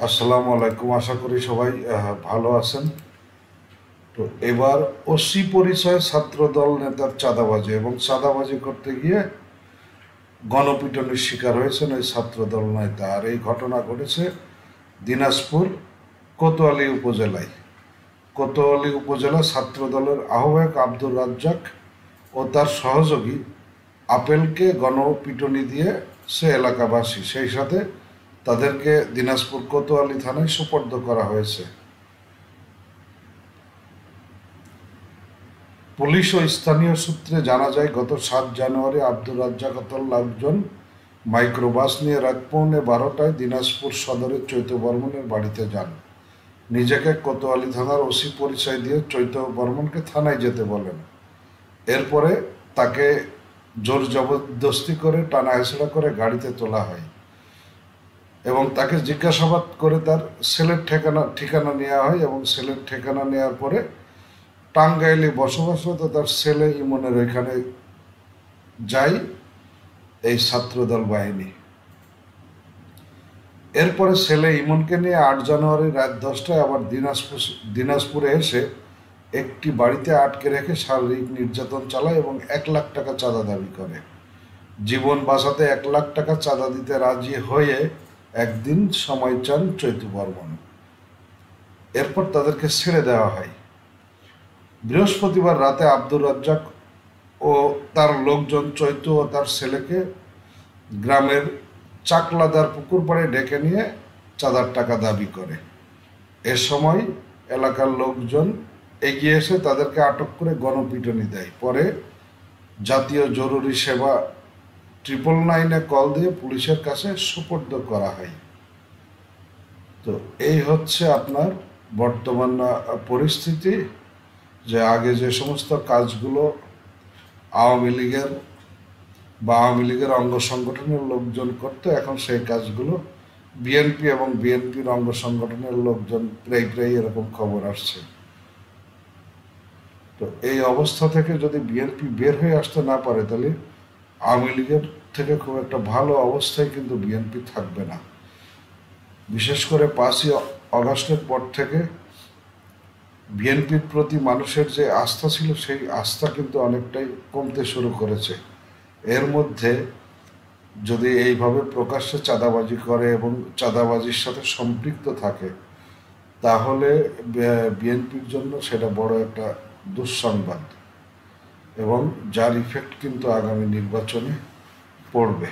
আসসালামু আলাইকুম। আশা করি সবাই ভালো আছেন। তো এবার ওসি পরিচয় ছাত্রদল নেতার চাঁদাবাজি এবং চাঁদাবাজি করতে গিয়ে গণপিটুনির শিকার হয়েছেন ওই ছাত্রদল নেতা। আর এই ঘটনা ঘটেছে দিনাজপুর কোতোয়ালী উপজেলায়। কোতোয়ালী উপজেলা ছাত্রদলের আহ্বায়ক আব্দুর রাজ্জাক ও তার সহযোগী আপেলকে গণপিটুনি দিয়ে সে এলাকাবাসী, সেই সাথে তাদেরকে দিনাজপুর কোতোয়ালী থানায় সোপর্দ করা হয়েছে। পুলিশ ও স্থানীয় সূত্রে জানা যায়, গত ৭ জানুয়ারি আব্দুর রাজ্জাকতল লোকজন মাইক্রোবাস নিয়ে রাত 12:15 দিনাজপুর সদরের চৈত বর্মনের বাড়িতে যান। নিজেকে কোতোয়ালী থানার ওসি পরিচয় দিয়ে চৈত বর্মনকে থানায় যেতে বলেন। এরপরে তাকে জোর জবরদস্তি করে টানা হেঁচড়া করে গাড়িতে তোলা হয় এবং তাকে জিজ্ঞাসাবাদ করে তার ছেলের ঠিকানা নেওয়া হয় এবং ছেলের ঠিকানা নেওয়ার পরে টাঙ্গাইলে বসবাসরত তার ছেলে ইমনের এখানে যায় এই ছাত্রদল বাহিনী। এরপরে ছেলে ইমনকে নিয়ে ৮ জানুয়ারি রাত 10টায় আবার দিনাজপুরে এসে একটি বাড়িতে আটকে রেখে শারীরিক নির্যাতন চালায় এবং ১ লাখ টাকা চাঁদা দাবি করে। জীবন বাঁচাতে ১ লাখ টাকা চাঁদা দিতে রাজি হয়ে একদিন সময় চান চৈত বর্মন। এরপর তাদেরকে ছেড়ে দেওয়া হয়। বৃহস্পতিবার রাতে আব্দুর রাজ্জাক ও তার লোকজন চৈত ও তার ছেলেকে গ্রামের চাকলাদার পুকুর পাড়ে ডেকে নিয়ে চাঁদার টাকা দাবি করে। এ সময় এলাকার লোকজন এগিয়ে এসে তাদেরকে আটক করে গণপিটুনি দেয়। পরে জাতীয় জরুরি সেবা 999-এ কল দিয়ে পুলিশের কাছে সোপর্দ করা হয়। তো এই হচ্ছে আপনার বর্তমান পরিস্থিতি, যে আগে যে সমস্ত কাজগুলো আওয়ামী লীগের অঙ্গ সংগঠনের লোকজন করতো, এখন সেই কাজগুলো বিএনপি এবং বিএনপির অঙ্গ সংগঠনের লোকজন প্রায় এরকম খবর আসছে। তো এই অবস্থা থেকে যদি বিএনপি বের হয়ে আসতে না পারে, তাহলে আওয়ামী লীগের থেকে খুব একটা ভালো অবস্থায় কিন্তু বিএনপি থাকবে না। বিশেষ করে 5ই আগস্টের পর থেকে বিএনপির প্রতি মানুষের যে আস্থা ছিল, সেই আস্থা কিন্তু অনেকটাই কমতে শুরু করেছে। এর মধ্যে যদি এইভাবে প্রকাশ্যে চাঁদাবাজি করে এবং চাঁদাবাজির সাথে সম্পৃক্ত থাকে, তাহলে বিএনপির জন্য সেটা বড় একটা দুঃসংবাদ এবং যার ইফেক্ট কিন্তু আগামী নির্বাচনে পড়বে।